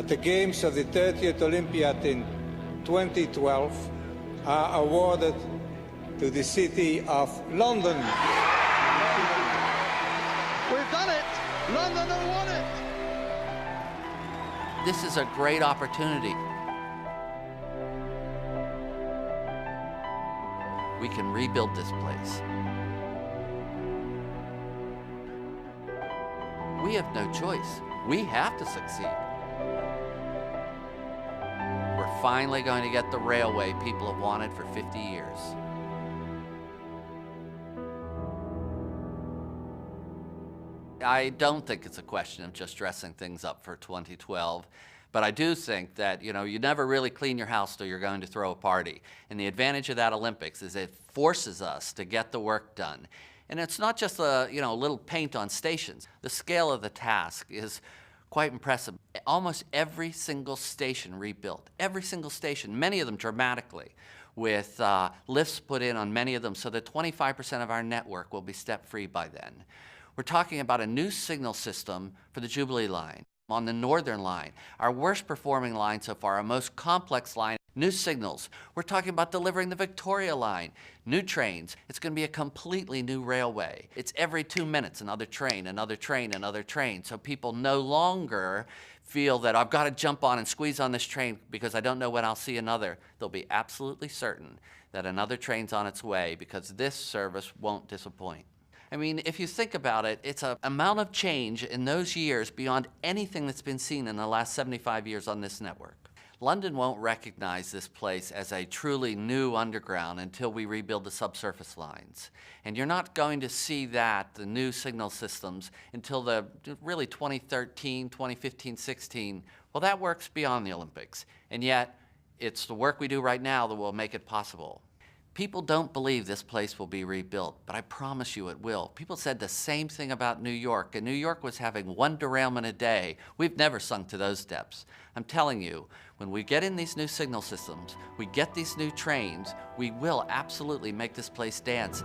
at the Games of the 30th Olympiad in 2012 are awarded to the city of London. We've done it! London have won it! This is a great opportunity. We can rebuild this place. We have no choice. We have to succeed. We're finally going to get the railway people have wanted for 50 years. I don't think it's a question of just dressing things up for 2012, but I do think that, you never really clean your house till you're going to throw a party. And the advantage of that Olympics is it forces us to get the work done. And it's not just a, little paint on stations. The scale of the task is quite impressive. Almost every single station rebuilt, every single station, many of them dramatically, with lifts put in on many of them so that 25% of our network will be step-free by then. We're talking about a new signal system for the Jubilee line. On the Northern line, our worst performing line so far, our most complex line, new signals. We're talking about delivering the Victoria line, new trains. It's going to be a completely new railway. It's every 2 minutes, another train, another train, another train. So people no longer feel that I've got to jump on and squeeze on this train because I don't know when I'll see another. They'll be absolutely certain that another train's on its way because this service won't disappoint. I mean, if you think about it, it's an amount of change in those years beyond anything that's been seen in the last 75 years on this network. London won't recognize this place as a truly new underground until we rebuild the subsurface lines. And you're not going to see that, the new signal systems, until the really 2013, 2015, 16. Well, that work's beyond the Olympics. And yet, it's the work we do right now that will make it possible. People don't believe this place will be rebuilt, but I promise you it will. People said the same thing about New York, and New York was having one derailment a day. We've never sunk to those depths. I'm telling you, when we get in these new signal systems, we get these new trains, we will absolutely make this place dance.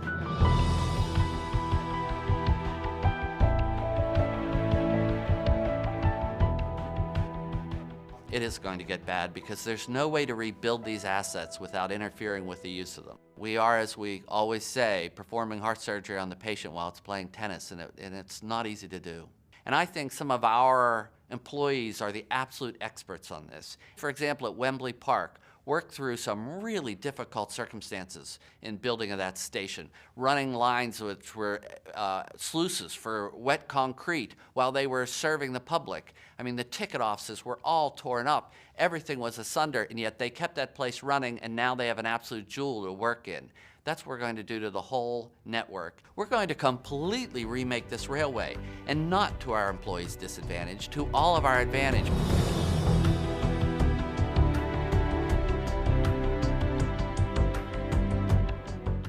It is going to get bad because there's no way to rebuild these assets without interfering with the use of them. We are, as we always say, performing heart surgery on the patient while it's playing tennis, and it's not easy to do. And I think some of our employees are the absolute experts on this. For example, at Wembley Park, worked through some really difficult circumstances in building of that station, running lines which were sluices for wet concrete while they were serving the public. I mean, the ticket offices were all torn up. Everything was asunder, and yet they kept that place running, and now they have an absolute jewel to work in. That's what we're going to do to the whole network. We're going to completely remake this railway, and not to our employees' disadvantage, to all of our advantage.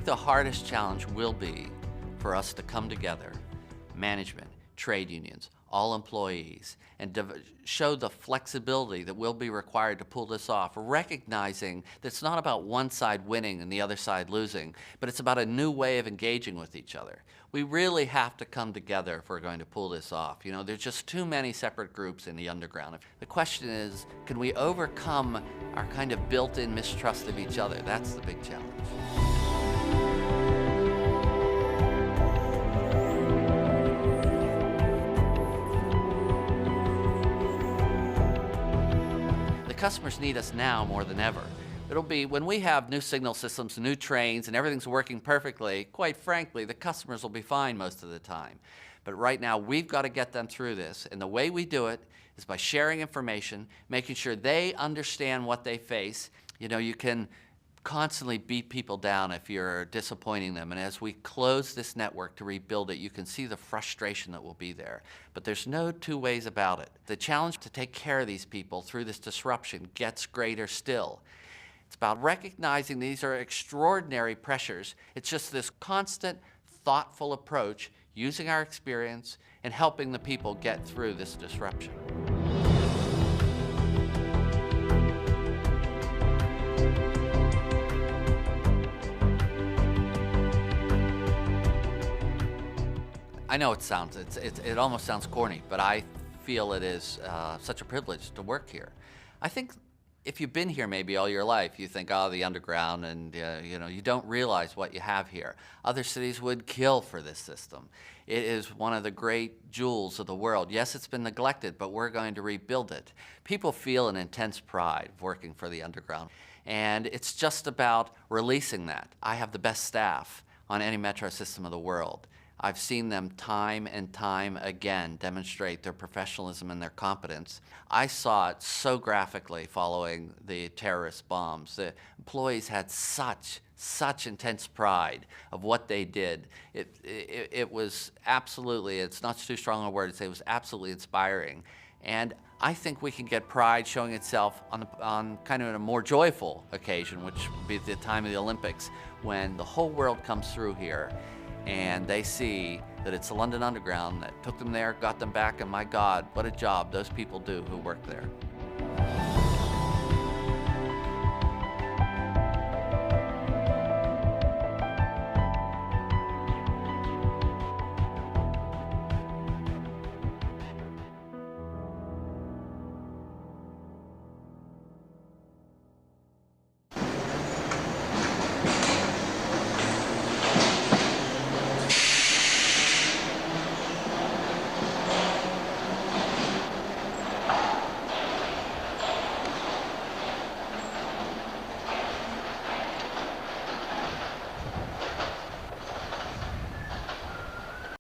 The hardest challenge will be for us to come together, management, trade unions, all employees, and show the flexibility that will be required to pull this off, recognizing that it's not about one side winning and the other side losing, but it's about a new way of engaging with each other. We really have to come together if we're going to pull this off. There's just too many separate groups in the underground. The question is, can we overcome our kind of built-in mistrust of each other? That's the big challenge. Customers need us now more than ever. It'll be when we have new signal systems, new trains, and everything's working perfectly, quite frankly, the customers will be fine most of the time. But right now, we've got to get them through this, and the way we do it is by sharing information, making sure they understand what they face. You can constantly beat people down if you're disappointing them. And as we close this network to rebuild it, you can see the frustration that will be there. But there's no two ways about it. The challenge to take care of these people through this disruption gets greater still. It's about recognizing these are extraordinary pressures. It's just this constant, thoughtful approach, using our experience and helping the people get through this disruption. I know it almost sounds corny, but I feel it is such a privilege to work here. I think if you've been here maybe all your life, you think, oh, the underground, and you don't realize what you have here. Other cities would kill for this system. It is one of the great jewels of the world. Yes, it's been neglected, but we're going to rebuild it. People feel an intense pride working for the underground, and it's just about releasing that. I have the best staff on any metro system of the world. I've seen them time and time again demonstrate their professionalism and their competence. I saw it so graphically following the terrorist bombs. The employees had such intense pride of what they did. It was absolutely, it's not too strong a word to say, it was absolutely inspiring. And I think we can get pride showing itself on kind of a more joyful occasion, which would be the time of the Olympics, when the whole world comes through here and they see that it's the London Underground that took them there, got them back, and my God, what a job those people do who work there.